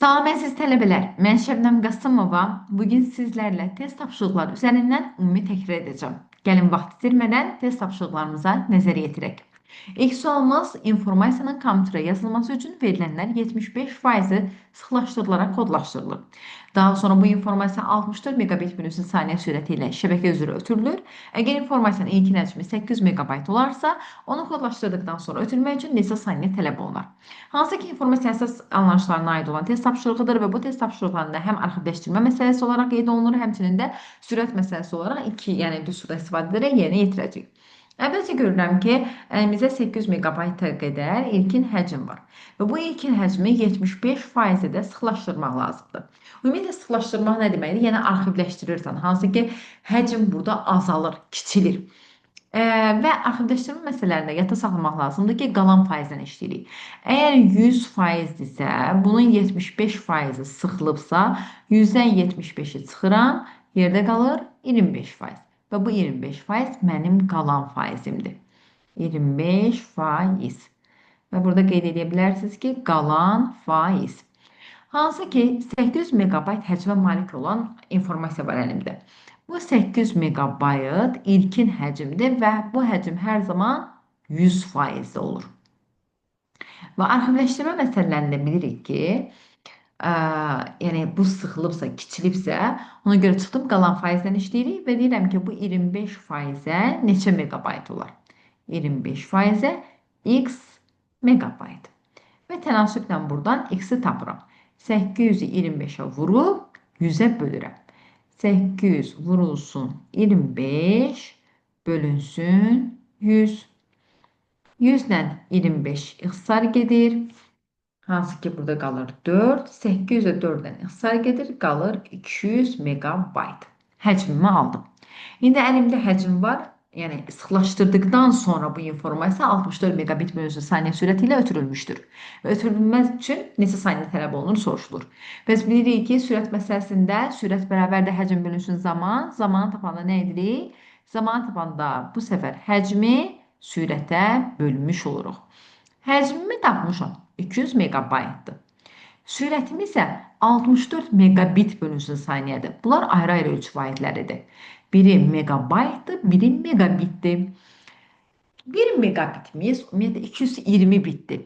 Salam əziz tələbələr, mən Şəbnəm Qasımova. Bugün sizlərlə test tapşırıqları üzərindən ümumi təkrar edəcəm. Gəlin vaxt itirmədən test tapşırıqlarımıza nəzər yetirək. İlk sualımız informasiyanın kompüterə yazılması üçün verilənlər 75%-i sıxlaşdırılaraq kodlaşdırılır. Daha sonra bu informasiya 64 megabit bölü saniyə sürəti ilə şəbəkə üzrə ötürülür. Əgər informasiyanın ilkin həcmi 800 megabayt olarsa, onu kodlaşdırdıqdan sonra ötürmək üçün neçə saniyə tələb olunur? Hansı ki informasiya əsas anlayışlarına aid olan test tapşırığıdır və bu test tapşırıqlarında həm arxivləşdirmə məsələsi olaraq qeyd olunur, həmçinin də sürət məsələsi olaraq iki, yəni düsturda istifadə edərək yerinə yetirəcəyik. Əvvəlcə görürəm ki, əlimizdə 800 megabayta qədər ilkin həcm var və bu ilkin həcmi 75% də sıxlaşdırmaq lazımdır. Ümumiyyətlə sıxlaşdırmaq nə deməkdir? Yəni arxivləşdirirsən, hansı ki həcm burada azalır, kiçilir. Və arxivləşdirmə məsələlərində yadda saxlamaq lazımdır ki, qalan faizdən işləyirik. Əgər 100%-dirsə, bunun 75%-i sıxılıbsa, 100-dən 75-i çıxıram, yerdə qalır 25%. Və bu 25% mənim qalan faizimdir. 25%. Və burada qeyd edə bilərsiniz ki, qalan faiz. Hansı ki, 800 megabayt həcmə malik olan informasiya var əlimdə. Bu 800 megabayt ilkin həcmdir və bu həcm hər zaman 100% olur. Və arxivləşdirmə məsələlərində bilirik ki, yəni bu sıxılıbsa, kiçilibsə, ona görə çıxdım qalan faizdən işləyirik və deyirəm ki, bu 25%-ə neçə megabayt olar? 25%-ə x megabayt. Və tənasüblə buradan x-i tapıram. 800-ü 25-ə vurub 100-ə bölürəm. 800 vurulsun 25 bölünsün 100. 100-lə 25 ixtisar gedir. Hansı ki burada qalır 4. 800-ə 4-dən ixtisar gedir. Qalır 200 megabayt. Həcmimi aldım. İndi əlimdə həcm var. Yəni sıxlaşdırdıqdan sonra bu informasiya 64 megabit bölü saniyə sürəti ilə ötürülmüşdür. Və ötürülməz üçün neçə saniyə tələb olunur soruşulur. Biz bilirik ki, sürət məsələsində sürət bərabərdə həcm bölünsün zaman. Zamanı tapanda nə edirik? Zamanı tapanda bu səfər həcmi sürətə bölmüş oluruq. Həcmimi tapmışam. 200 megabaytdır. Sürətimi isə 64 megabit bölünsün saniyədir. Bunlar ayrı-ayrı ölçü vahidləridir. Biri megabaytdır, biri megabitdir. 1 megabitimiz ümumiyyətlə 220 bitdir.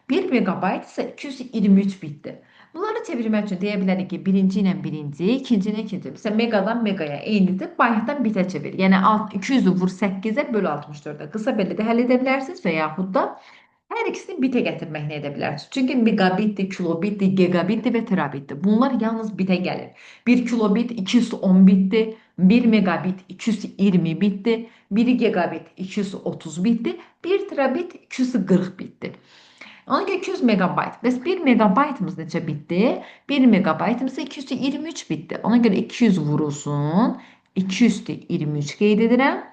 1 megabayt isə 223 bitdir. Bunları çevirmək üçün deyə bilərik ki, birinci ilə birinci, ikinci ilə ikinci. Məsələn, megadan megaya eynidir, baytdan bitə çevir. Yəni 200-ü vur 8-ə böl 64-ə. Qısa belə də həll edə bilərsiniz və yaxud da hər ikisini bitə gətirmək nə edə bilərsiniz? Çünki megabitdir, kilobitdir, gigabitdir və terabitdir. Bunlar yalnız bitə gəlir. 1 kilobit 210 bitdir, 1 megabit 220 bitdir, 1 gigabit 230 bitdir, 1 terabit 240 bitdir. Ona görə 200 megabayt. Bəs 1 megabaytımız neçə bitdir? 1 megabaytımız 223 bitdir. Ona görə 200 vurulsun, 223 qeyd edirəm,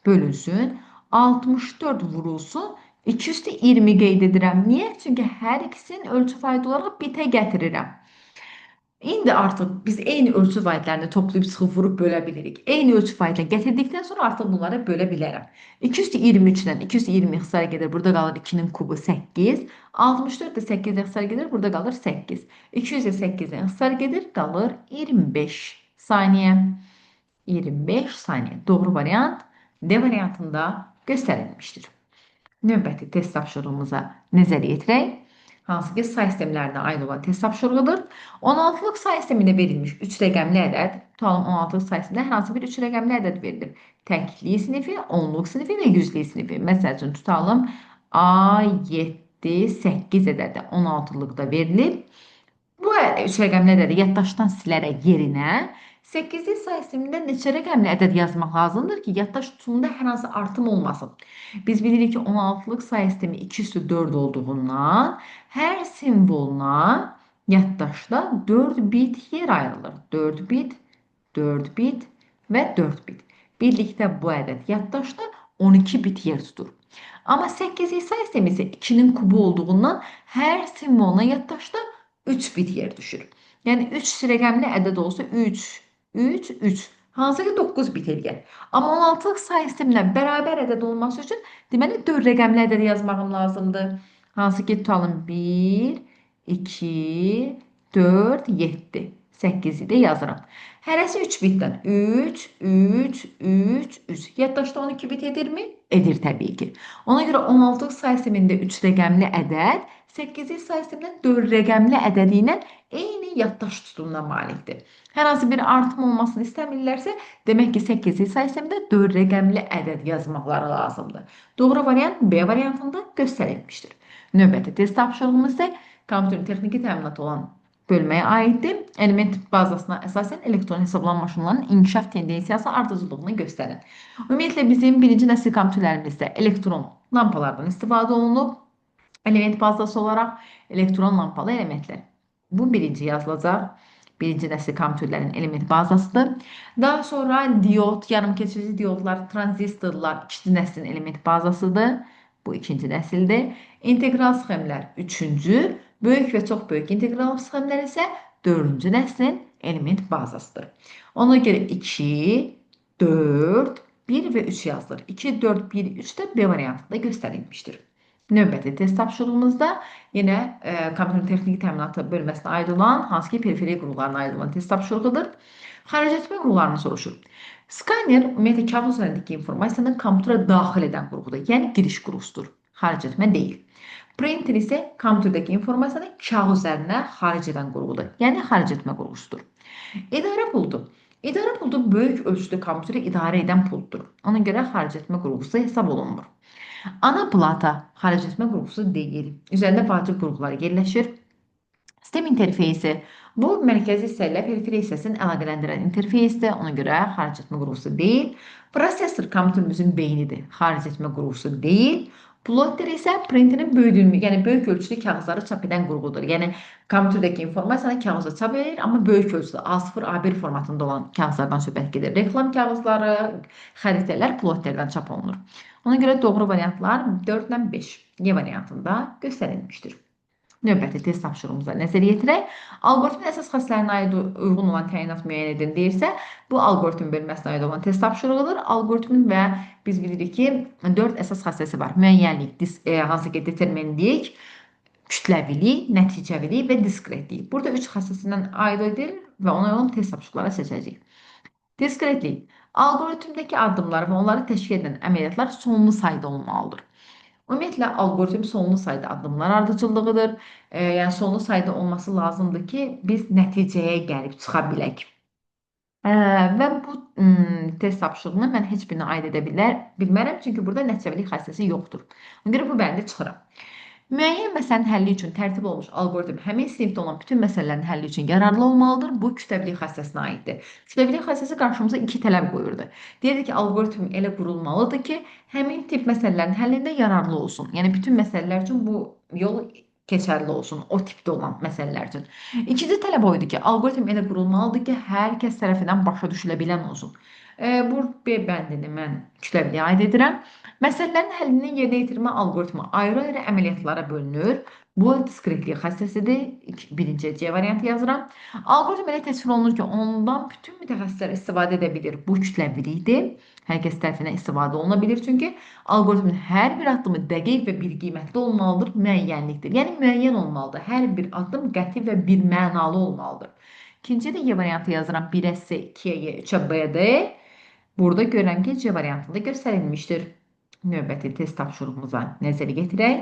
bölünsün, 64 vurulsun, 220 qeyd edirəm. Niyə? Çünki hər ikisinin ölçü vahidi olaraq bitə gətirirəm. İndi artıq biz eyni ölçü vahidlərini toplayıb çıxıb vurub bölə bilirik. Eyni ölçü vahidlə gətirdikdən sonra artıq bunları bölə bilərəm. 223-dən 220 ixtisar gedir. Burada qalır 2-nin kubu 8. 64 də 8-də ixtisar gedir. Burada qalır 8. 200 də 8-dən ixtisar gedir. Qalır 25 saniyə. 25 saniyə. Doğru variant D variantında göstərilmişdir. Növbəti test tapşırığımıza nəzər yetirək. Hansı ki, say sistemlərinə aid olan test tapşırığıdır. 16-lıq say sistemində verilmiş 3 rəqəmli ədəd, tutalım 16-lıq say sistemində hər hansı bir 3 rəqəmli ədəd verilir. Təkli sinifi, onluq sinifi və yüzlük sinifi. Məsəl üçün, tutalım A7, 8 ədədi 16-lıqda verilib. Bu 3 rəqəmli ədədi yaddaşdan silərək yerinə 8-lik say sistemində neçə rəqəmli ədəd yazmaq lazımdır ki, yaddaş tutumunda hər hansı artım olmasın. Biz bilirik ki, 16-lıq say sistemi 2 üstü 4 olduğundan hər simvoluna yaddaşda 4 bit yer ayrılır. 4 bit, 4 bit və 4 bit. Birlikdə bu ədəd yaddaşda 12 bit yer tutur. Amma 8-lik say sistemi isə 2-nin kubu olduğundan hər simvoluna yaddaşda 3 bit yer düşür. Yəni 3 rəqəmli ədəd olsa 3, 3, 3. Hansı ki 9 bit eləyər. Amma 16-lıq say sisteminə bərabər ədəd olması üçün deməli 4 rəqəmli ədəd yazmağım lazımdır. Hansı ki tutalım 1, 2, 4, 7. 8-i də yazıram. Hərəsi 3 bitdən. 3, 3, 3, 3. Yaddaşda 12 bit edirmi? Edir təbii ki. Ona görə 16 say sistemində 3 rəqəmli ədəd 8 say sistemində 4 rəqəmli ədədi ilə eyni yaddaş tutumuna malikdir. Hər hansı bir artım olmasını istəmirlərsə, demək ki 8 say sistemində 4 rəqəmli ədəd yazmaqları lazımdır. Doğru variant B variantında göstərilmişdir. Növbəti test tapşırığımız isə kompüterin texniki təminatı olan bölməyə aiddir. Element bazasına əsasən elektron hesablam maşınlarının inkişaf tendensiyası ardıcıllığını göstərir. Ümumiyyətlə bizim birinci nəsil kompüterlərimizdə elektron lampalardan istifadə olunub. Element bazası olaraq elektron lampalı elementlər. Bu birinci yazılacaq. Birinci nəsil kompüterlərin element bazasıdır. Daha sonra diod, yarımkeçirici diodlar, tranzistorlar ikinci nəslin element bazasıdır. Bu ikinci nəsildir. İntegral sxemlər üçüncü. Böyük və çox böyük integral sxemlər isə 4-cü nəslin element bazasıdır. Ona görə 2, 4, 1 və 3 yazılır. 2, 4, 1, 3 də B variantında göstərilmişdir. Növbəti test tapşırığımızda yenə kompüterin texniki təminatı bölməsinə aid olan, hansı ki periferi qurğularına aid olan test tapşırığıdır. Xaric etmə qurğularını soruşur. Skaner ümumiyyətlə kağız üzərindəki informasiyanı kompüterə daxil edən qurğudur, yəni giriş qurğusudur. Xaric etmə deyil. Printer isə kompüterdəki informasiyanı kağız üzərinə xaric edən qurğudur, yəni xaric etmə qurğusudur. İdarə pultu. İdarə pultu böyük ölçüdə kompüteri idarə edən pultdur. Ona görə xaric etmə qurğusu hesab olunmur. Ana plata xaric etmə qurğusu deyil. Üzərində vacib qurğular yerləşir. Sistem interfeysi. Bu, mərkəzi hissə ilə periferi hissəsini əlaqələndirən interfeysdir. Ona görə xaric etmə qurğusu deyil. Prosesor kompüterimizin beynidir. Xaric etmə qurğusu deyil. Plotter isə printerin böyüdülmü, yəni böyük ölçüdə kağızları çap edən qurğudur. Yəni kompüterdəki informasiyanı kağıza çap edir, amma böyük ölçüdə A0, A1 formatında olan kağızlardan söhbət gedir. Reklam kağızları, xəritələr plotterdən çap olunur. Ona görə doğru variantlar 4 ilə 5 Y variantında göstərilmişdir. Növbəti test tapşırığımıza nəzər yetirək. Alqoritmin əsas xassələrinə aid uyğun olan təyinat müəyyən edin deyirsə, bu alqoritm bölməsinə aid olan test tapşırığıdır. Alqoritmin və biz bilirik ki, 4 əsas xassəsi var. Müəyyənlik, hansı ki determinlik, kütləvilik, nəticəvilik və diskretlik. Burada 3 xassəsindən aid edilir və ona uyğun test tapşırıqları seçəcəyik. Diskretlik. Alqoritmdəki addımlar və onları təşkil edən əməliyyatlar sonlu sayda olmalıdır. Ümumiyyətlə, alqoritm sonlu sayda addımlar ardıcıllığıdır. Yəni, sonlu sayda olması lazımdır ki, biz nəticəyə gəlib çıxa bilək. Və bu test tapşırığını mən heç birinə aid edə bilmərəm, çünki burada nəticəvilik xassəsi yoxdur. Ona görə bu bəndə çıxıram. Müəyyən məsələnin həlli üçün tərtib olmuş alqoritm həmin sinifdə olan bütün məsələlərin həlli üçün yararlı olmalıdır. Bu kütləvilik xassəsinə aiddir. Kütləvilik xassəsi qarşımıza 2 tələb qoyurdu. Deyirdi ki, alqoritm elə qurulmalıdır ki, həmin tip məsələlərin həllində yararlı olsun. Yəni bütün məsələlər üçün bu yol keçərli olsun, o tipdə olan məsələlər üçün. İkinci tələb o idi ki, alqoritm elə qurulmalıdır ki, hər kəs tərəfindən başa düşülə bilən olsun. Bu B bəndini mən kütləviliyə aid edirəm. Məsələlərin həllini yerinə yetirmə alqoritmi ayrı-ayrı əməliyyatlara bölünür. Bu diskretlik xassəsidir. Birinci C variantı yazıram. Alqoritm elə təsvir olunur ki, ondan bütün mütəxəssislər istifadə edə bilir. Bu kütləvilikdir. Hər kəs tərəfindən istifadə oluna bilir. Çünki alqoritmin hər bir addımı dəqiq və bir qiymətli olmalıdır, müəyyənlikdir. Yəni müəyyən olmalıdır. Hər bir addım qəti və bir mənalı olmalıdır. İkinci də Y variantı yazıram. 1-ə S, 2-yə Y, 3-ə B, D. Burada görürəm ki, C variantında göstərilmişdir. Növbəti test tapşırığımıza nəzər yetirək.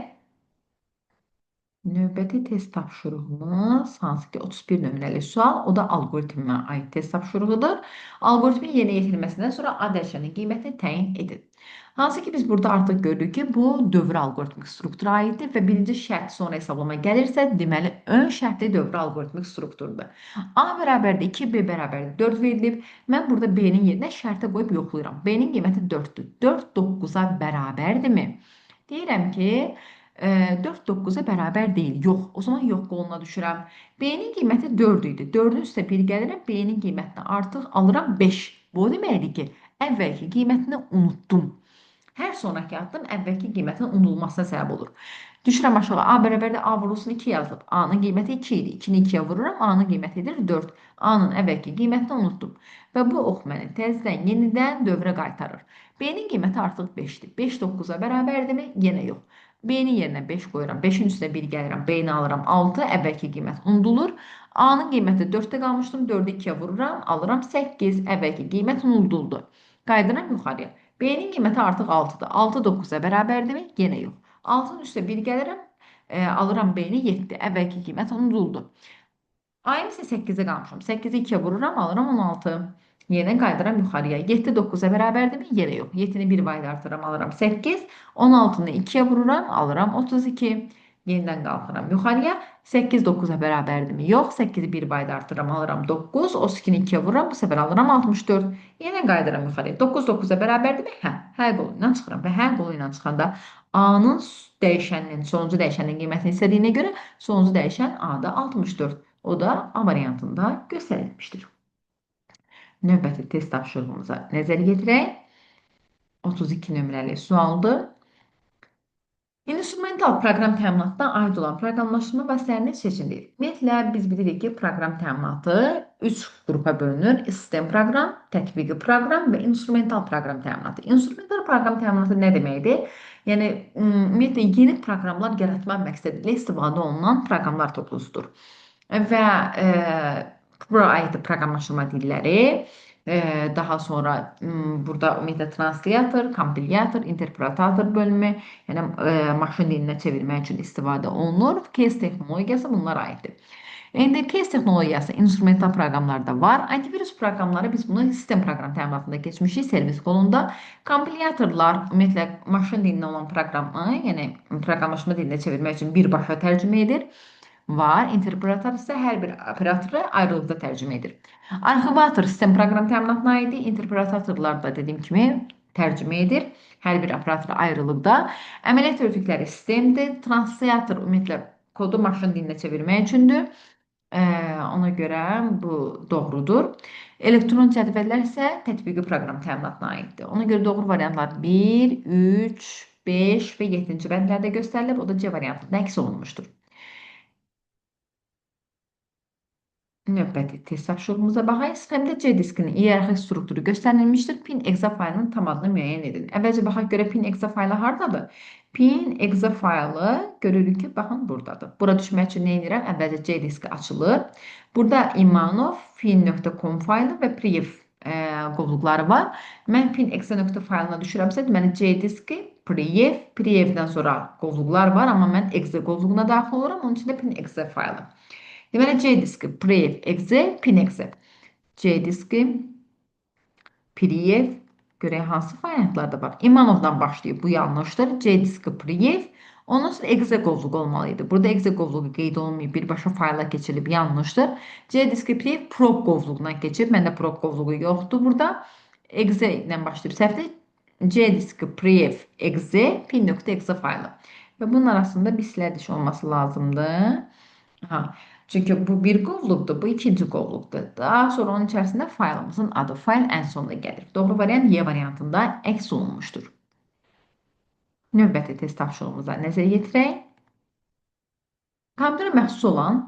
Növbəti test tapşırığımız hansı ki 31 nömrəli sual, o da alqoritmə aid test tapşırığıdır. Alqoritmin yerinə yetirilməsindən sonra A dəyişənin qiymətini təyin edin. Hansı ki biz burada artıq gördük ki, bu dövr alqoritmik struktura aiddir və birinci şərt sonra hesablama gəlirsə, deməli ön şərtli dövr alqoritmik strukturdur. A bərabərdir 2, B bərabərdir 4 verilib. Mən burada B-nin yerinə şərtə qoyub yoxlayıram. B-nin qiyməti 4-dür. 4 9-a bərabərdirmi? Deyirəm ki, 4 9-a bərabər deyil. Yox. O zaman yox qoluna düşürəm. B-nin qiyməti 4 idi. 4-ün üstə 1 gəlirəm. B-nin qiymətini artıq alıram 5. Bu deməkdir ki, əvvəlki qiymətini unutdum. Hər sonraki addım əvvəlki qiymətin unudulmasına səbəb olur. Düşürəm aşağı. A bərabərdə A vurulsun 2 yazılıb. A-nın qiyməti 2 idi. 2-ni 2-yə vururam. A-nın qiyməti edir 4. A-nın əvvəlki qiymətini unutdum. Və bu ox məni təzədən yenidən dövrə qaytarır. B-nin qiyməti artıq 5-dir. 5 9-a bərabərdirmi? Yenə yox. B-nin yerinə 5 qoyuram. 5-in üstünə 1 gəlirəm. B-ni alıram 6. Əvvəlki qiymət unudulur. A-nın qiyməti 4-də qalmışdım. 4-ü 2-yə vururam. Alıram 8. Əvvəlki qiymət unuduldu. Qayıdıram yuxarıya. B-nin qiyməti artıq 6-dır. 6 9-a bərabərdirmi? Yenə yox. 6-nın üstünə 1 gəlirəm. Alıram B-ni 7. Əvvəlki qiymət unuduldu. Ayın isə 8-ə qalmışam. 8-i 2-yə vururam, alıram 16. Yenə qayıdıram yuxarıya. 7 9-a bərabərdirmi? Yerə yox. 7-ni 1 vayda artıram, alıram 8. 16-nı 2-yə vururam, alıram 32. Yenidən qalxıram yuxarıya. 8 9-a bərabərdirmi? Yox. 8-i 1 vayda artıram, alıram 9. 32-ni 2-yə vururam, bu səfər alıram 64. Yenə qayıdıram yuxarıya. 9 9-a bərabərdirmi? Hə qolu ilə çıxıram və hə qolu ilə çıxanda A-nın dəyişəninin, sonuncu dəyişənin qiymətini istədiyinə görə sonuncu dəyişən A-da 64. O da A variantında göstərilmişdir. Növbəti test tapşırığımıza nəzər yetirək. 32 nömrəli sualdır. İnstrumental proqram təminatına aid olan proqramlaşdırma vasitələrini seçin deyir. Ümumiyyətlə, biz bilirik ki, proqram təminatı 3 qrupa bölünür. Sistem proqram, tətbiqi proqram və instrumental proqram təminatı. İnstrumental proqram təminatı nə deməkdir? Yəni, ümumiyyətlə, yeni proqramlar yaratmaq məqsədilə istifadə olunan proqramlar toplusudur. Və bura aid proqramlaşdırma dilləri, daha sonra burada ümumiyyətlə translator, kompilyator, interpretator bölümü, yəni maşın dilinə çevirmək üçün istifadə olunur. Case texnologiyası bunlara aiddir. İndi case texnologiyası instrumental proqramlarda var. Antivirus proqramları biz bunu sistem proqram təminatında keçmişik, servis qolunda. Kompilyatorlar ümumiyyətlə maşın dilinə olan proqramı, yəni proqramlaşdırma dilinə çevirmək üçün birbaşa tərcümə edir. Var. Interpretator isə hər bir operatoru ayrılıqda tərcümə edir. Arxivator sistem proqram təminatına aiddir. Interpretatorlar da dediyim kimi tərcümə edir. Hər bir operatora ayrılıqda. Əməliyyat örtükləri sistemdir. Translator ümumiyyətlə kodu maşın dilinə çevirmək üçündür. Ona görə bu doğrudur. Elektron cədvəllər isə tətbiqi proqram təminatına aiddir. Ona görə doğru variantlar 1, 3, 5 və 7-ci bəndlərdə göstərilib. O da C variantında əks olunmuşdur. Növbəti test tapşırığımıza baxaq. Sxemdə C diskinin iyerarxik strukturu göstərilmişdir. Pin.exe faylının tam adını müəyyən edin. Əvvəlcə baxaq görə pin.exe faylı hardadır? Pin.exe faylı görürük ki, baxın buradadır. Bura düşmək üçün nə edirəm? Əvvəlcə C diski açılır. Burada imanov, fin.com faylı və priv qovluqları var. Mən pin.exe faylına düşürəmsə, deməli C diski, priv, privdən sonra qovluqlar var, amma mən exe qovluğuna daxil oluram. Onun üçün də pin.exe faylı. Deməli, C diski, priv, exe, pin.exe. C diski, priv, görək hansı variantlarda var. İmanovdan başlayıb, bu yanlışdır. C diski, priv, ondan sonra exe qovluğu olmalıydı. Burada exe qovluğu qeyd olunmayıb, birbaşa fayla keçilib, yanlışdır. C diski, priv, prog qovluğundan keçib, məndə prog qovluğu yoxdur burada. Exe ilə başlayıb səhvdir. C diski, priv, exe, pin.exe faylı. Və bunun arasında bir silədiş olması lazımdır. Çünki bu bir qovluqdur, bu ikinci qovluqdur. Daha sonra onun içərisində faylımızın adı, fayl ən sonunda gəlir. Doğru variant Y variantında əks olunmuşdur. Növbəti test tapşırığımıza nəzər yetirək. Kompüterə məxsus olan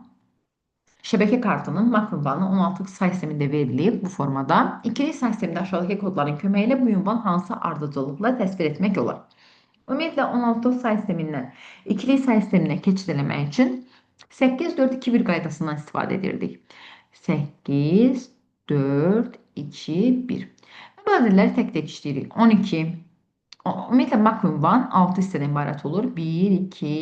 şəbəkə kartının MAC ünvanı 16 say sistemində verilib bu formada. İkili say sistemində aşağıdakı kodların köməyi ilə bu ünvan hansı ardıcıllıqla təsvir etmək olar? Ümumiyyətlə 16 say sistemindən ikili say sisteminə keçid eləmək üçün 8, 4, 2, 1 qaydasından istifadə edirdik. 8, 4, 2, 1. Bu ədədləri tək-tək işləyirik. 12. Ümumiyyətlə, MAC ünvan 6 hissədən ibarət olur. 1, 2,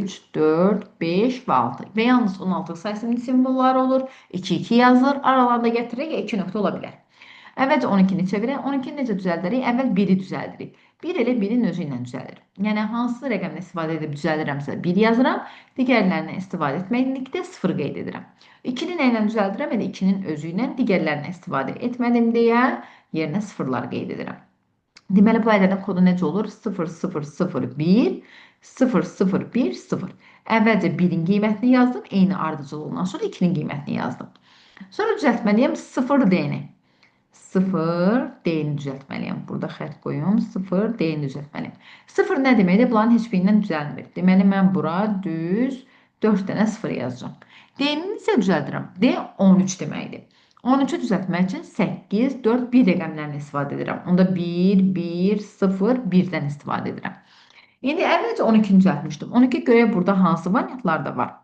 3, 4, 5 və 6. Və yalnız 16 say sisteminin simvolları olur. 2, 2 yazılır. Aralarında gətirək 2 nöqtə ola bilər. Əvvəlcə 12-ni çevirək. 12-ni necə düzəldirik? Əvvəl 1-i düzəldirik. 1 elə 1-in özü ilə düzəlir. Yəni, hansı rəqəmlə istifadə edib düzəldirəmsə 1 yazıram, digərlərinə istifadə etməklikdə 0 qeyd edirəm. 2-ni nə ilə düzəldirəm? Elə 2-nin özü ilə digərlərinə istifadə etmədim deyə yerinə 0-lar qeyd edirəm. Deməli, bu ədədin kodu necə olur? 0, 0, 0, 1, 0, 0, 1, 0. Əvvəlcə 1-in qiymətini yazdım, eyni ardıcılığından sonra 2-nin qiymətini yazdım. Sonra düzəltməliyəm 0 D-ni. 0 D-ni düzəltməliyəm. Burada xətt qoyum. 0 D-ni düzəltməliyəm. 0 nə deməkdir? Bunların heç birindən düzəlmir. Deməli, mən bura düz 4 dənə 0 yazacağım. D-ni isə düzəldirəm. D 13 deməkdir. 13-ü düzəltmək üçün 8, 4, 1 rəqəmlərini istifadə edirəm. Onda 1, 1, 0, 1-dən istifadə edirəm. İndi əvvəlcə 12-ni düzəltmişdim. 12 görək burada hansı variantlar da var.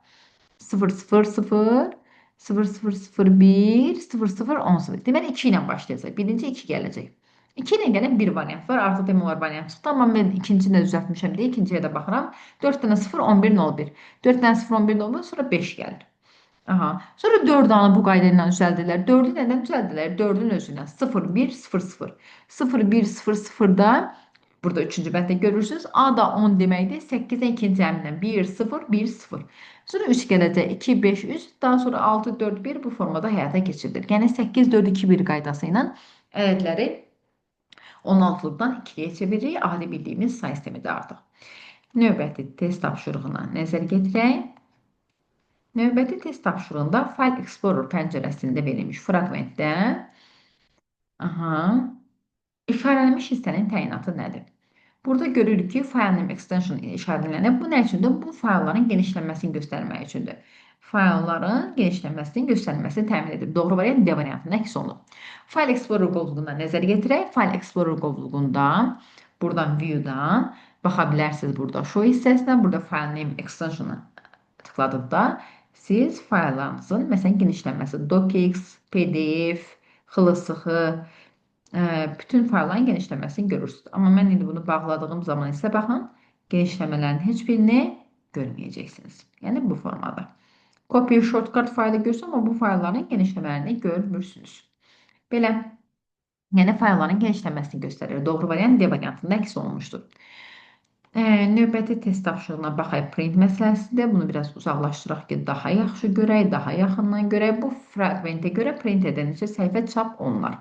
0, 0, 0, 0, 0, 0, 1, 0, 0, 10, 0. Deməli 2 ilə başlayacaq. Birinci 2 gələcək. 2 ilə gələn bir variant var. Artıq demək olar variant çıxdı. Amma mən ikincini də düzəltmişəm deyə ikinciyə də baxıram. 4 dənə 0, 11, 01. 4 dənə 0, 11, 01, sonra 5 gəlir. Aha. Sonra 4 anı bu qayda ilə düzəldilər. 4-ü nədən düzəldilər? 4-ün özündən. 0, 1, 0, 0. 0, 1, 0, 0-da burada üçüncü bənddə görürsünüz. A da 10 deməkdir. 8-dən ikinci əmindən 1, 0, 1, 0. Sonra 3 gələcək. 2, 5, 3. Daha sonra 6, 4, 1 bu formada həyata keçirilir. Yəni 8, 4, 2, 1 qaydası ilə ədədləri 16-lıqdan 2-yə çeviririk. Adi bildiyimiz say sistemidir artıq. Növbəti test tapşırığına nəzər yetirək. Növbəti test tapşırığında File Explorer pəncərəsində verilmiş fraqmentdə işarələnmiş hissənin təyinatı nədir? Burada görürük ki, file name extension işarələnib. Bu nə üçündür? Bu faylların genişlənməsini göstərmək üçündür. Faylların genişlənməsinin göstərilməsini təmin edir. Doğru variant D variantında əks olunub. File Explorer qovluğuna nəzər yetirək. File Explorer qovluğunda buradan View-dan baxa bilərsiniz burada Show hissəsinə. Burada File name extension-ı tıkladıqda siz fayllarınızın məsələn genişlənməsi docx, pdf, xlsx, bütün faylların genişlənməsini görürsünüz. Amma mən indi bunu bağladığım zaman isə baxın, genişləmələrin heç birini görməyəcəksiniz. Yəni bu formada. Copy shortcut faylı görürsünüz, amma bu faylların genişləmələrini görmürsünüz. Belə, yəni faylların genişlənməsini göstərir. Doğru variant D variantında əks olunmuşdur. Növbəti test tapşırığına baxaq print məsələsində. Bunu biraz uzaqlaşdıraq ki, daha yaxşı görək, daha yaxından görək. Bu fraqmentə görə print edilmiş səhifə çap olunar.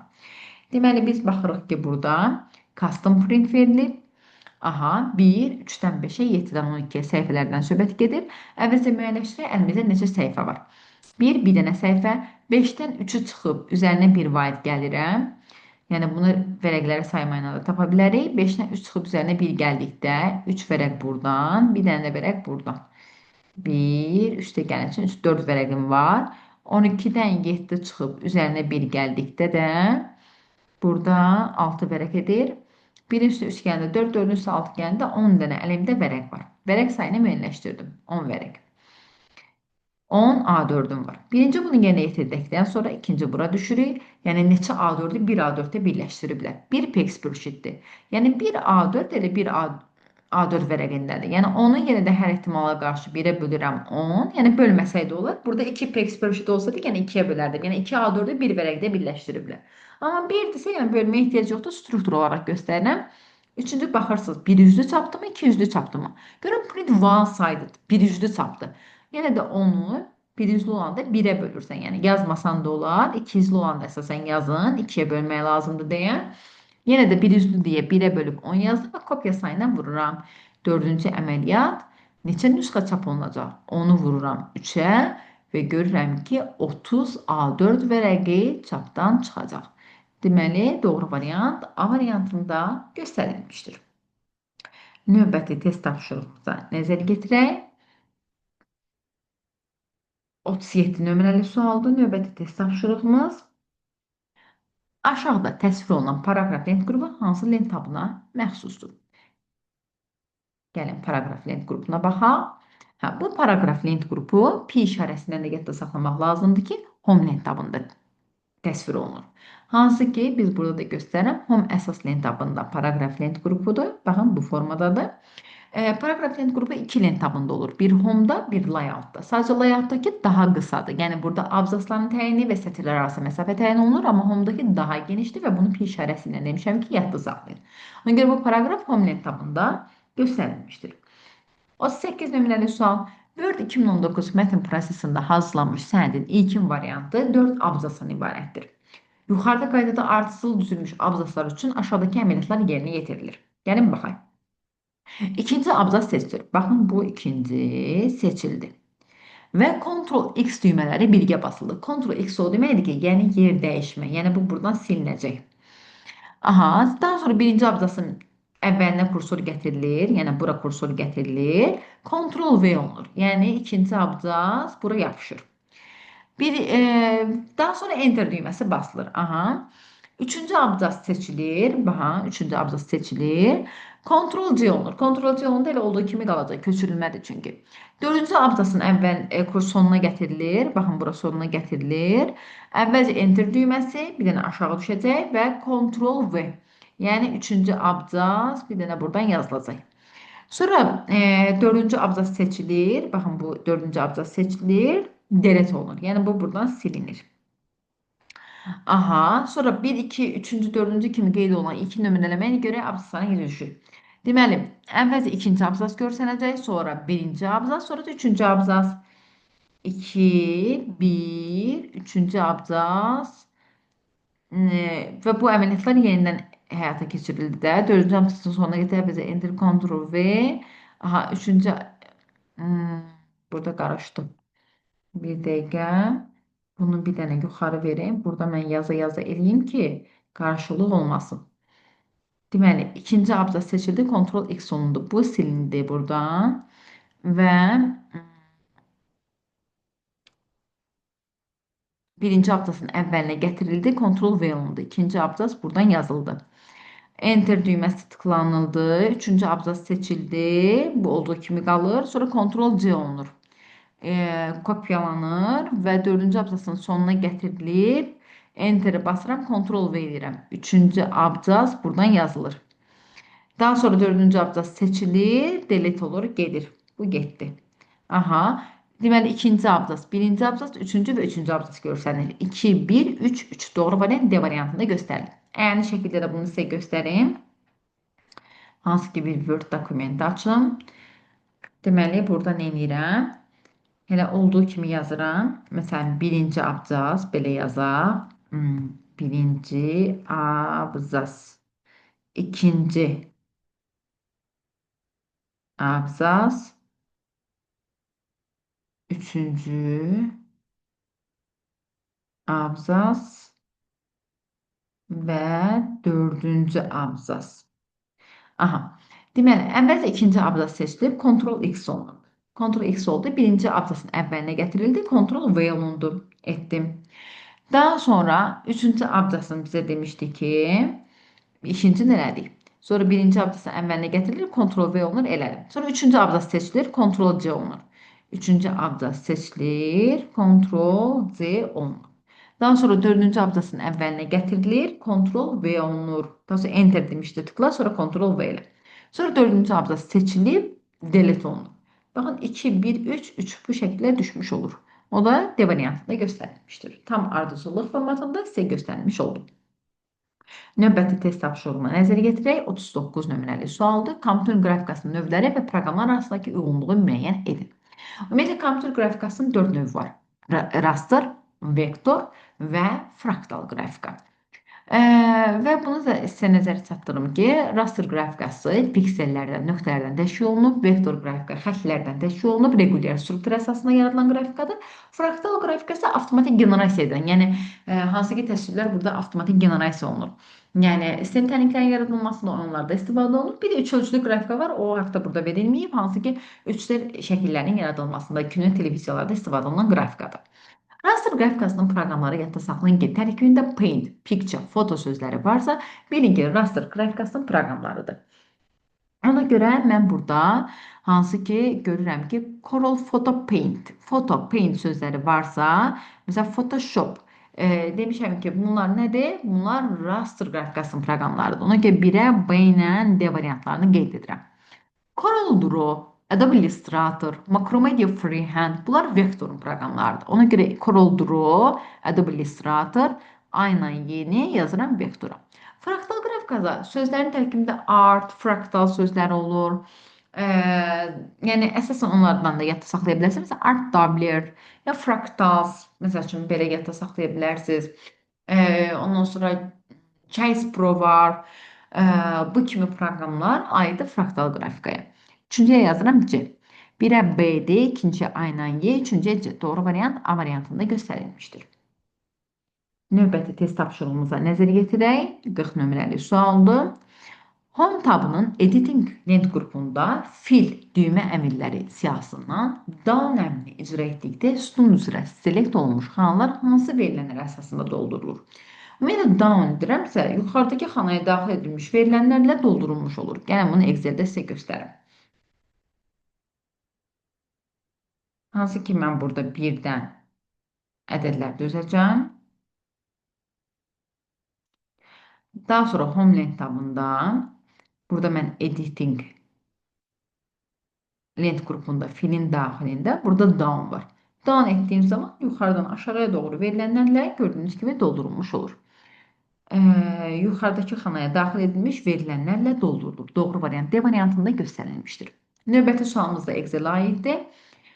Deməli, biz baxırıq ki, burada custom print verilir. Aha, 1, 3-dən 5-ə, 7-dən 12-yə səhifələrdən söhbət gedir. Əvvəlcə müəyyənləşdirək, əlimizdə neçə səhifə var. 1, bir dənə səhifə, 5-dən 3-ü çıxıb, üzərinə 1 vaid gəlirəm. Yəni, bunu vərəqləri saymayla da tapa bilərik. 5-dən 3 çıxıb üzərinə 1 gəldikdə, 3 vərəq buradan, bir dənə də vərəq buradan. 1, 3-də gələn üçün 4 vərəqim var. 12-dən 7 çıxıb üzərinə 1 gəldikdə də burada 6 vərəq edir. 1-in üstə 3 gələndə 4, 4-ün üstə 6 gələndə 10 dənə əlimdə vərəq var. Vərəq sayını müəyyənləşdirdim. 10 vərəq. 10 A4'üm var. Birinci bunu yerinə yetirdikdən sonra ikinci bura düşürük. Yəni neçə A4'ü 1 A4'də birləşdiriblər. 1 px bölüşüdür. Yəni 1 A4 elə 1 A4 vərəqindədir. Yəni onu yenə də hər ehtimala qarşı 1-ə bölürəm 10. Yəni bölməsəydə olur. Burada 2 px bölüşüdü olsaydı, yəni 2-yə bölərdim. Yəni 2 A4'ü 1 vərəqdə birləşdiriblər. Amma 1-dirsə, yəni bölməyə ehtiyac yoxdur. Struktur olaraq göstərirəm. Üçüncü baxırsınız, bir yüzlü çapdı mı, iki yüzlü çapdı mı? Görün, print one-sided, bir yüzlü çapdı. Yenə də onu bir yüzlü olanda 1-ə bölürsən. Yəni yazmasan da olar. 2 yüzlü olanda əsasən yazın. 2-yə bölmək lazımdır deyə. Yenə də bir yüzlü deyə 1-ə bölüb 10 yazdım və kopya sayına vururam. Dördüncü əməliyyat neçə nüsxə çap olunacaq? Onu vururam 3-ə və görürəm ki, 30 A4 vərəqi çapdan çıxacaq. Deməli, doğru variant A variantında göstərilmişdir. Növbəti test tapşırığımıza nəzər yetirək. 37 nömrəli sualdır. Növbəti test tapşırığımız. Aşağıda təsvir olunan paraqraf lent qrupu hansı lent tabına məxsusdur? Gəlin, paraqraf lent qrupuna baxaq. Bu paraqraf lent qrupu pi işarəsindən də yadda saxlamaq lazımdır ki, home lent tabında təsvir olunur. Hansı ki, biz burada da göstərirəm, home əsas lent tabında paraqraf lent qrupudur. Baxın, bu formadadır. Paraqraf lent qrupu 2 lent tabında olur. Bir home'da, bir layout'da. Sadəcə layout'dakı daha qısadır. Yəni burada abzasların təyini və sətirlər arası məsafə təyin olunur, amma home'dakı daha genişdir və bunu pi işarəsi ilə demişəm ki, yadda saxlayın. Ona görə bu paraqraf home lent tabında göstərilmişdir. 38 nömrəli sual. Word 2019 mətn prosesində hazırlanmış sənədin ilkin variantı 4 abzasdan ibarətdir. Yuxarıda qaydada ardıcıl düzülmüş abzaslar üçün aşağıdakı əməliyyatlar yerinə yetirilir. Gəlin baxaq. İkinci abzas seçilir. Baxın, bu ikinci seçildi. Və Ctrl-X düymələri birgə basılır. Ctrl-X o deməkdir ki, yəni yer dəyişmə. Yəni bu buradan silinəcək. Aha, daha sonra birinci abzasın əvvəlinə kursor gətirilir. Yəni bura kursor gətirilir. Ctrl-V olunur. Yəni ikinci abzas bura yapışır. Daha sonra Enter düyməsi basılır. Aha. Üçüncü abzas seçilir. Baxın, üçüncü abzas seçilir. Ctrl-C olunur. Ctrl-C olanda elə olduğu kimi qalacaq, köçürülmədir çünki. Dördüncü abzasın əvvəl sonuna gətirilir. Baxın, bura sonuna gətirilir. Əvvəlcə Enter düyməsi, bir dənə aşağı düşəcək və Ctrl-V. Yəni, üçüncü abzas bir dənə buradan yazılacaq. Sonra dördüncü abzas seçilir. Baxın, bu dördüncü abzas seçilir. Delete olunur. Yəni, bu buradan silinir. Aha, sonra 1, 2, 3-cü, 4-cü kimi qeyd olunan iki nömrələməyə görə abzasların yeri düşür. Deməli, əvvəlcə ikinci abzas görsənəcək, sonra birinci abzas, sonra da üçüncü abzas. 2, 1, üçüncü abzas və bu əməliyyatlar yenidən həyata keçirildi də. Dördüncü abzasın sonuna gətirək bizə Enter, Ctrl V. Aha, üçüncü burada qarışdı. Bir dəqiqə. Bunu bir dənə yuxarı verim. Burada mən yaza eləyim ki, qarşılıq olmasın. Deməli, ikinci abzas seçildi. Ctrl X olundu. Bu silindi buradan. Və birinci abzasın əvvəlinə gətirildi. Ctrl V olundu. İkinci abzas buradan yazıldı. Enter düyməsi tıklanıldı. Üçüncü abzas seçildi. Bu olduğu kimi qalır. Sonra Ctrl C olunur. Kopyalanır və dördüncü abzasın sonuna gətirilib. Enter'i basıram, Ctrl V edirəm. Üçüncü abzas buradan yazılır. Daha sonra dördüncü abzas seçilir, delete olur, gedir. Bu getdi. Aha. Deməli, ikinci abzas, birinci abzas, üçüncü və üçüncü abzas görsənir. 2, 1, 3, 3. Doğru variant D variantında göstərilir. Əyani şəkildə də bunu sizə göstərim. Hansı ki bir Word dokumenti açım. Deməli, burada nə edirəm? Elə olduğu kimi yazıram. Məsələn, birinci abzas belə yazaq. Birinci abzas. İkinci abzas. Üçüncü abzas. Və dördüncü abzas. Aha. Deməli, əvvəlcə ikinci abzas seçilib, Ctrl X olunub. Ctrl X oldu. Birinci abzasın əvvəlinə gətirildi. Ctrl V olundu. Etdim. Daha sonra üçüncü abzasını bizə demişdi ki, ikinci nədir? Sonra birinci abzasın əvvəlinə getirilir, Ctrl V olunur, elədim. Sonra üçüncü abzas seçilir, Ctrl C olunur. Üçüncü abzas seçilir, Ctrl C olunur. Daha sonra dördüncü abzasın əvvəlinə gətirilir, Ctrl V olunur. Daha sonra Enter demişdi, tıkla, sonra Ctrl V ilə. Sonra dördüncü abzas seçilib, delete olunur. Baxın, 2, 1, 3, 3 bu şəkildə düşmüş olur. O da D variantında göstərilmişdir. Tam ardıcıllıq formatında sizə göstərilmiş oldu. Növbəti test tapşırığına nəzərə yetirək. 39 nömrəli sualdır. Kompüter qrafikasının növləri və proqramlar arasındakı uyğunluğu müəyyən edin. Ümumiyyətlə, kompüter qrafikasının 4 növü var. Raster, vektor və fraktal qrafika. Və bunu da sizə nəzər çatdırım ki, raster qrafikası piksellərdən, nöqtələrdən təşkil olunub, vektor qrafika xəttlərdən təşkil olunub, regular struktur əsasında yaradılan qrafikadır. Fraktal qrafika isə avtomatik generasiya edən, yəni hansı ki təsvirlər burada avtomatik generasiya olunur. Yəni sistem təliklərinin yaradılmasında onlarda istifadə olunur. Bir də 3 ölçülü qrafika var, o haqda burada verilməyib, hansı ki 3D şəkillərin yaradılmasında kino televiziyalarda istifadə olunan qrafikadır. Raster qrafikasının proqramları yadda saxlayın ki, tərkibində Paint, Picture, Photo sözləri varsa, bilin ki, raster qrafikasının proqramlarıdır. Ona görə mən burada hansı ki görürəm ki, Corel Photo Paint sözləri varsa, məsələn, Photoshop demişəm ki, bunlar nədir? Bunlar raster qrafikasının proqramlarıdır. Ona görə 1-ə, B ilə D variantlarını qeyd edirəm. Corel Draw, Adobe Illustrator, Macromedia Freehand bunlar vektorun proqramlarıdır. Ona görə Corel Draw, Adobe Illustrator, ayla yeni yazıram vektora. Fraktal qrafikada sözlərin tərkibində art, fraktal sözləri olur. Yəni əsasən onlardan da yadda saxlaya bilərsiniz. Məsələn, art doubler ya fraktals, məsəl üçün belə yadda saxlaya bilərsiniz. Ondan sonra Case Pro var. Bu kimi proqramlar aiddir fraktal qrafikaya. Üçüncüyə yazıram C. 1-ə B-dir, ikinciyə A ilə Y, üçüncüyə C. Doğru variant A variantında göstərilmişdir. Növbəti test tapşırığımıza nəzər yetirək. 40 nömrəli sualdır. Home tabının Editing lent qrupunda fil düymə əmrləri siyahısından down əmrini icra etdikdə sütun üzrə select olunmuş xanlar hansı verilənlər əsasında doldurulur? Ümumiyyətlə down edirəmsə, yuxarıdakı xanaya daxil edilmiş verilənlərlə doldurulmuş olur. Gəlin bunu Excel-də sizə göstərim. Hansı ki, mən burada birdən ədədlər düzəcəm. Daha sonra Home tabında burada mən Editing lent qrupunda filin daxilində burada down var. Down etdiyim zaman yuxarıdan aşağıya doğru verilənlərlə gördüyünüz kimi doldurulmuş olur. Yuxarıdakı xanaya daxil edilmiş verilənlərlə doldurulur. Doğru variant D variantında göstərilmişdir. Növbəti sualımız da Excel-ə aiddir.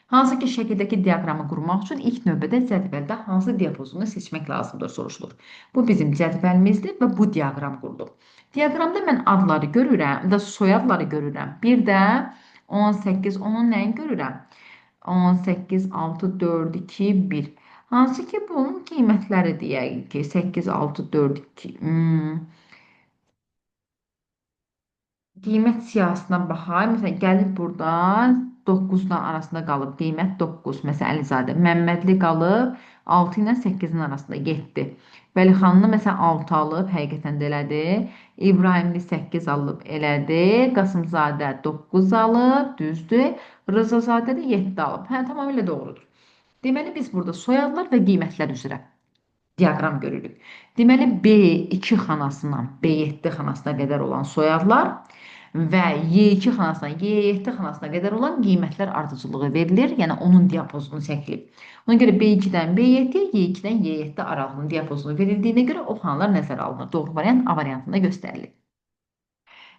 Hansı ki, şəkildəki diaqramı qurmaq üçün ilk növbədə cədvəldə hansı diapazonu seçmək lazımdır soruşulur. Bu bizim cədvəlimizdir və bu diaqram qurduq. Diaqramda mən adları görürəm, da soyadları görürəm. Bir də 18, onun nəyin görürəm? 18, 6, 4, 2, 1. Hansı ki, bunun qiymətləri deyək ki, 8, 6, 4, 2. Qiymət siyahısına baxaq. Məsələn, gəlib burada 9-la arasında qalıb. Qiymət 9. Məsələn, Əlizadə. Məmmədli qalıb 6 ilə 8-in arasında 7. Vəlixanlı məsələn 6 alıb, həqiqətən də elədi. İbrahimli 8 alıb, elədi. Qasımzadə 9 alıb, düzdür. Rızazadə də 7 alıb. Hə, tamamilə doğrudur. Deməli, biz burada soyadlar və qiymətlər üzrə diaqram görürük. Deməli, B2 xanasından B7 xanasına qədər olan soyadlar və Y2 xanasından Y7 xanasına qədər olan qiymətlər ardıcılığı verilir. Yəni, onun diapazonu çəkilib. Ona görə B2-dən B7, Y2-dən Y7 aralığının diapazonu verildiyinə görə o xanalar nəzərə alınır. Doğru variant A variantında göstərilir.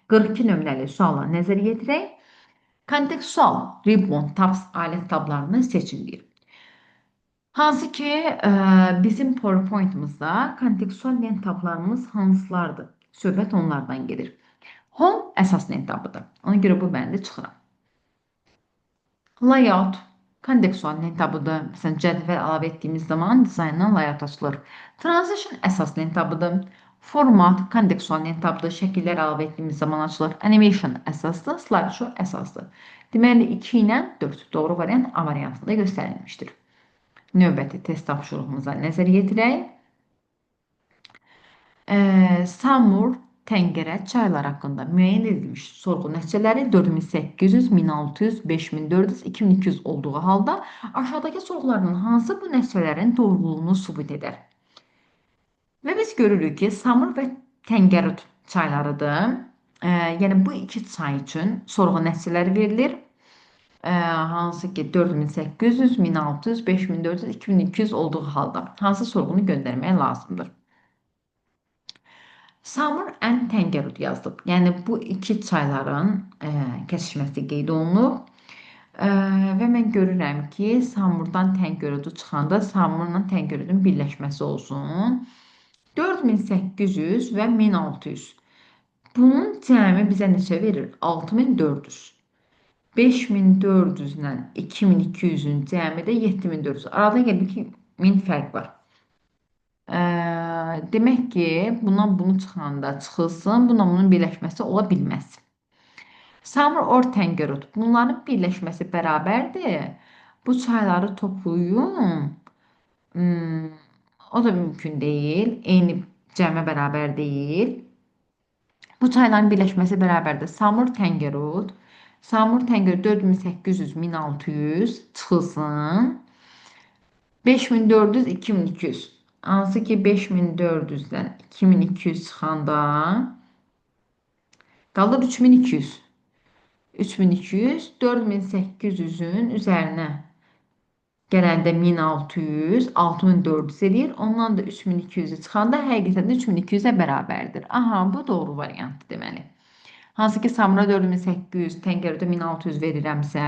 42 nömrəli suala nəzər yetirək. Kontekstual ribbon tabs alət tablarını seçin deyir. Hansı ki, bizim PowerPoint-umuzda kontekstual lent tablarımız hansılardır? Söhbət onlardan gedir. Home əsas lent tabıdır. Ona görə bu bəndə çıxıram. Layout kontekstual lent tabıdır. Məsələn, cədvəl əlavə etdiyimiz zaman dizayndan layout açılır. Transition əsas lent tabıdır. Format kontekstual lent tabıdır. Şəkillər əlavə etdiyimiz zaman açılır. Animation əsasdır. Slideshow əsasdır. Deməli, 2 ilə 4 doğru variant A variantında göstərilmişdir. Növbəti test tapşırığımıza nəzər yetirək. Samur, Təngərə çaylar haqqında müəyyən edilmiş sorğu nəticələri 4800, 1600, 5400, 2200 olduğu halda aşağıdakı sorğulardan hansı bu nəticələrin doğruluğunu sübut edər? Və biz görürük ki, Samur və Təngərüd çaylarıdır. Yəni, bu iki çay üçün sorğu nəticələri verilir. Hansı ki 4800, 1600, 5400, 2200 olduğu halda hansı sorğunu göndərməyə lazımdır? Samur and Təngərüd yazdıq. Yəni, bu iki çayların kəsişməsi qeyd olunub. Və mən görürəm ki, Samurdan Təngərüdü çıxanda Samurla Təngərüdün birləşməsi olsun. 4800 və 1600. Bunun cəmi bizə neçə verir? 6400. 5400 ilə 2200-ün cəmi də 7400. Arada gəlir ki, 1000 fərq var. Demək ki, bundan bunu çıxanda çıxılsın, bundan bunun birləşməsi ola bilməz. Samur or Təngərüd. Bunların birləşməsi bərabərdir. Bu çayları toplayın. O da mümkün deyil. Eyni cəmə bərabər deyil. Bu çayların birləşməsi bərabərdir. Samur Təngərüd. Samur Təngərüd 4800, 1600 çıxılsın. 5400, 2200. Hansı ki 5400-dən 2200 çıxanda qalır 3200. 3200, 4800-ün üzərinə gələndə 1600, 6400 edir. Ondan da 3200-ü çıxanda həqiqətən də 3200-ə bərabərdir. Aha, bu doğru variantdır deməli. Hansı ki Samura 4800, Təngərüdə 1600 verirəmsə,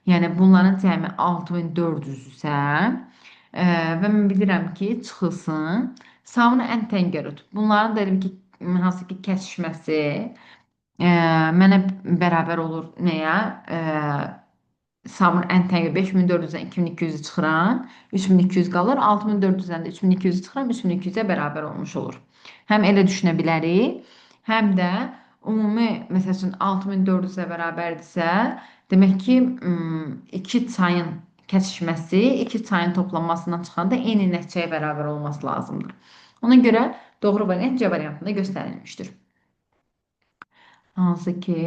yəni bunların cəmi 6400-isə və mən bilirəm ki, çıxılsın. Samura and Təngərüd. Bunların da ki, hansı ki kəsişməsi mənə bərabər olur nəyə? Samur and Təngərüd 5400-dən 2200-ü çıxıram, 3200 qalır. 6400-dən də 3200-ü çıxıram, 3200-ə bərabər olmuş olur. Həm elə düşünə bilərik, həm də ümumi, məsəl üçün 6400-ə bərabərdirsə, demək ki, iki çayın kəsişməsi, iki çayın toplanmasından çıxanda eyni nəticəyə bərabər olması lazımdır. Ona görə doğru variant C variantında göstərilmişdir. Hansı ki,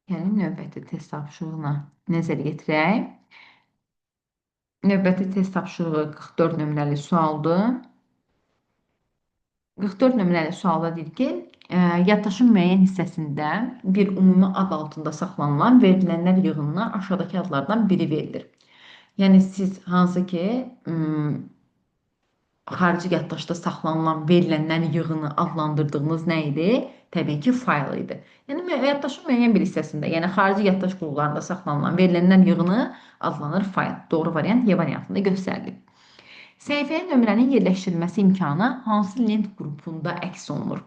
yəni növbəti test tapşırığına nəzər yetirək. Növbəti test tapşırığı 44 nömrəli sualdır. 44 nömrəli sualda deyir ki, yaddaşın müəyyən hissəsində bir ümumi ad altında saxlanılan verilənlər yığınına aşağıdakı adlardan biri verilir. Yəni siz hansı ki, xarici yaddaşda saxlanılan verilənlər yığını adlandırdığınız nə idi? Təbii ki, fayl idi. Yəni yaddaşın müəyyən bir hissəsində, yəni xarici yaddaş qurğularında saxlanılan verilənlər yığını adlanır fayl. Doğru variant Y variantında göstərilib. Səhifəyə nömrənin yerləşdirilməsi imkanı hansı lent qrupunda əks olunur?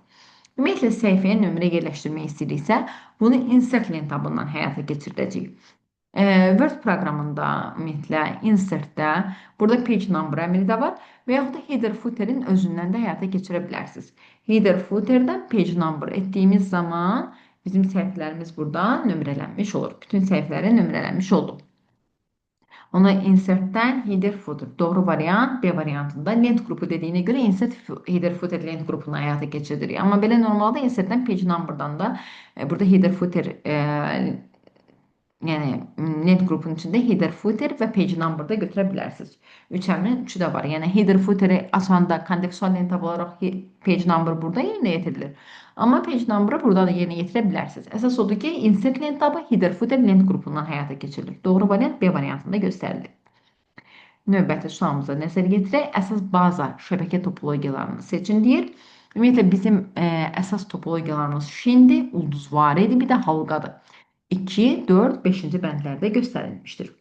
Ümumiyyətlə, səhifəyə nömrə yerləşdirmək istəyiriksə, bunu insert lent tabından həyata keçiriləcək. Word proqramında, ümumiyyətlə, insertdə, burada page number əmri də var və yaxud da header footerin özündən də həyata keçirə bilərsiniz. Header footerdən page number etdiyimiz zaman bizim səhifələrimiz burada nömrələnmiş olur. Bütün səhifələri nömrələnmiş oldu. Ona insertdən header footer. Doğru variant B variantında lent qrupu dediyinə görə insert header footer lent qrupunu həyata keçiririk. Amma belə normalda insertdən page numberdan da burada header footer yəni net qrupun içində header footer və page number da götürə bilərsiniz. 3 əmrin 3-ü də var. Yəni header footeri açanda kontekstual lent tab olaraq page number burada yerinə yetirilir. Amma page number'ı burada da yerinə yetirə bilərsiniz. Əsas odur ki, insert lent tabı header footer lent qrupundan həyata keçirilir. Doğru variant B variantında göstərilir. Növbəti sualımıza nəzər yetirək. Əsas baza şəbəkə topologiyalarını seçin deyir. Ümumiyyətlə bizim əsas topologiyalarımız şindir, ulduzvaridir, bir də halqadır. 2, 4, 5-ci bəndlərdə göstərilmişdir.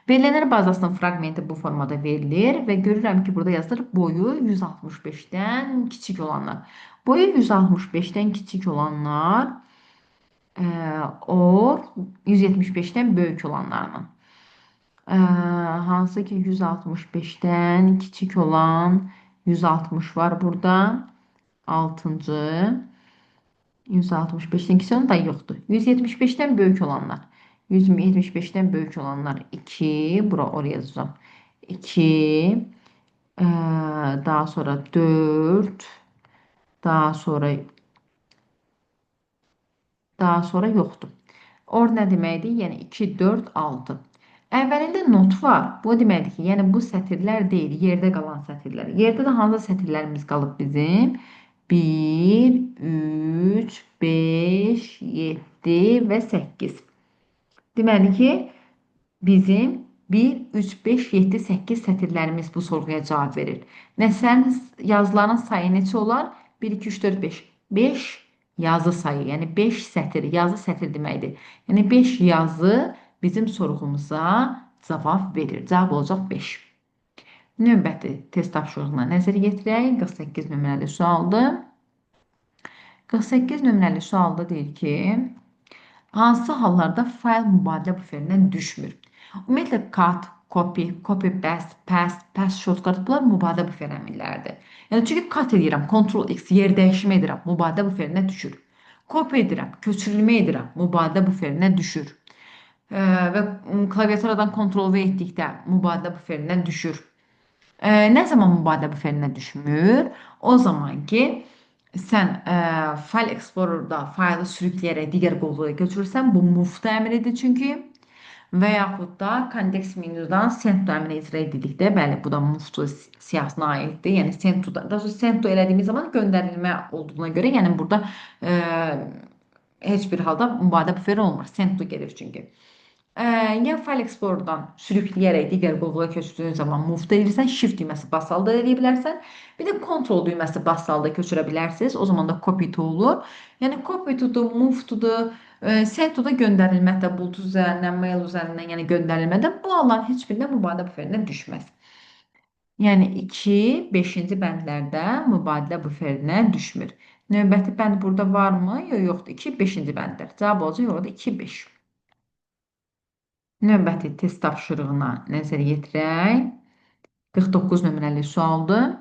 Verilənlər bazasının fraqmenti bu formada verilir və görürəm ki, burada yazılır boyu 165-dən kiçik olanlar. Boyu 165-dən kiçik olanlar or 175-dən böyük olanlarla. Hansı ki 165-dən kiçik olan 160 var burada. 6-cı 165-dən kiçik olan da yoxdur. 175-dən böyük olanlar. 175-dən böyük olanlar 2. Bura oraya yazacağım. 2. Daha sonra 4. Daha sonra yoxdur. Or nə deməkdir? Yəni 2, 4, 6. Əvvəlində not var. Bu deməkdir ki, yəni bu sətirlər deyil, yerdə qalan sətirlər. Yerdə də hansı sətirlərimiz qalıb bizim? 1, 3, 5, 7 və 8. Deməli ki, bizim 1, 3, 5, 7, 8 sətirlərimiz bu sorğuya cavab verir. Məsələn, yazıların sayı neçə olar? 1, 2, 3, 4, 5. 5 yazı sayı, yəni 5 sətir, yazı sətir deməkdir. Yəni 5 yazı bizim sorğumuza cavab verir. Cavab olacaq 5. Növbəti test tapşırığına nəzər yetirək. 48 nömrəli sualdır. 48 nömrəli sualda deyir ki, hansı hallarda fayl mübadilə buferindən düşmür? Ümumiyyətlə, cut, copy, paste shortcut bunlar mübadilə buferi əmrləridir. Yəni, çünki cut edirəm, Ctrl-X, yer dəyişmə edirəm, mübadilə buferinə düşür. Copy edirəm, köçürülmə edirəm, mübadilə buferinə düşür. Və klaviaturadan Ctrl-V etdikdə mübadilə buferindən düşür. Nə zaman mübadilə buferinə düşmür? O zaman ki, sən File Explorer'da faylı sürükləyərək digər qovluğa götürürsən, bu move əmridir çünki və yaxud da kontekst menudan send to əmrini icra edildikdə, bəli, bu da move siyahısına aiddir. Yəni send to elədiyimiz zaman göndərilmə olduğuna görə, yəni burada heç bir halda mübadilə buferi olmur. Send to gedir çünki. Ya File Explorer'dan sürükləyərək digər qovluğa köçürdüyün zaman move edirsən, shift düyməsi basal da edə bilərsən. Bir də Ctrl düyməsi basal da köçürə bilərsiniz. O zaman da copy to olur. Yəni copy to'dur, move to'dur, send to da göndərilməkdə, Bluetooth üzərindən, mail üzərindən, yəni göndərilmədə bu halların heç birində mübadilə buferindən düşməz. Yəni 2, 5-ci bəndlərdə mübadilə buferinə düşmür. Növbəti bənd burada varmı? Yoxdur. 2, 5-ci bəndlər. Cavab olacaq orada 2, 5. Növbəti test tapşırığına nəzər yetirək. 49 nömrəli sualdır.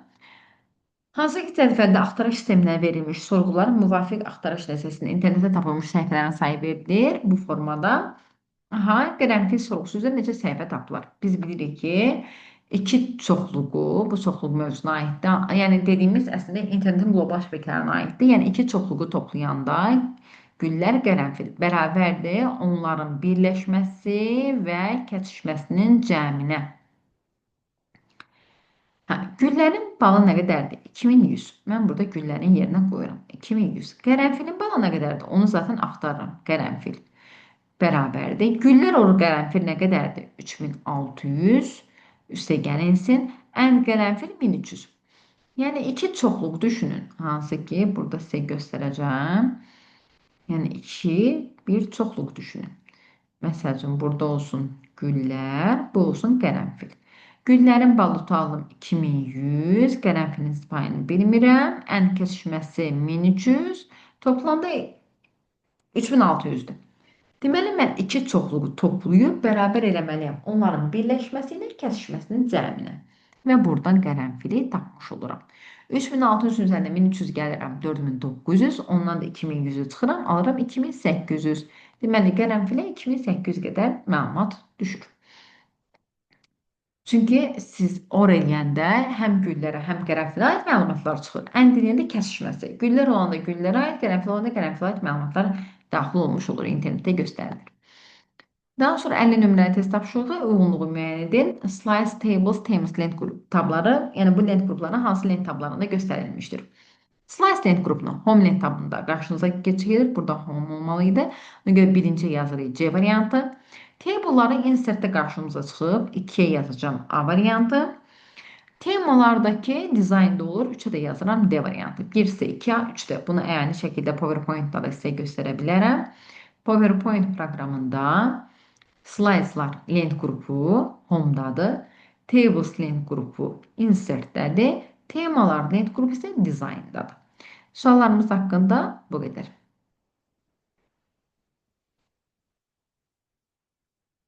Hansı ki cədvəldə axtarış sisteminə verilmiş sorğuların müvafiq axtarış nəticəsində internetdə tapılmış səhifələrin sayı verilir bu formada. Aha, qərənfil sorğusu necə səhifə tapılar? Biz bilirik ki, iki çoxluğu, bu çoxluq mövzusuna aiddir. Yəni dediyimiz əslində internetin qlobal şəbəkələrinə aiddir. Yəni iki çoxluğu toplayanda güllər qərənfil bərabərdir onların birləşməsi və kəsişməsinin cəminə. Hə, güllərin balı nə qədərdir? 2100. Mən burada güllərin yerinə qoyuram. 2100. Qərənfilin balı nə qədərdir? Onu zaten axtarıram. Qərənfil bərabərdir. Güllər olur qərənfil nə qədərdir? 3600. Üstə gəlinsin. Ən qərənfil 1300. Yəni iki çoxluq düşünün. Hansı ki, burada sizə göstərəcəm. Yəni iki bir çoxluq düşünün. Məsəl üçün, burada olsun güllər, bu olsun qərənfil. Güllərin balı tutalım 2100, qərənfilin payını bilmirəm. Ən kəsişməsi 1300, toplamda 3600-dür. Deməli, mən iki çoxluğu toplayıb bərabər eləməliyəm. Onların birləşməsi ilə kəsişməsinin cəminə. Və buradan qərənfili tapmış oluram. 3600 üzərində 1300 gəlirəm 4900, ondan da 2100-ü çıxıram, alıram 2800. Deməli, qərənfilə 2800 qədər məlumat düşür. Çünki siz or eləyəndə həm güllərə, həm qərənfilə aid məlumatlar çıxır. Ən dilində kəsişməsi. Güllər olanda güllərə aid, qərənfil olanda qərənfilə aid məlumatlar daxil olmuş olur, internetdə göstərilir. Daha sonra 50 nömrəli test tapşırığı uyğunluğu müəyyən edin. Slice tables, Teams lent qrup tabları, yəni bu lent qrupları hansı lent tablarında göstərilmişdir. Slice lent qrupunu home lent tabında qarşınıza keçirir. Burada home olmalı idi. Ona görə birinci yazırıq C variantı. Table'ları insertdə qarşımıza çıxıb 2-yə yazacağım A variantı. Temalardakı dizaynda olur. 3-ə də yazıram D variantı. 1 isə 2A, 3-də. Bunu əyani şəkildə PowerPoint-da da sizə göstərə bilərəm. PowerPoint proqramında Slides-lar lent qrupu Home-dadır. Tables lent qrupu Insert-dədir. Temalar lent qrupu isə Design-dadır. Suallarımız haqqında bu qədər.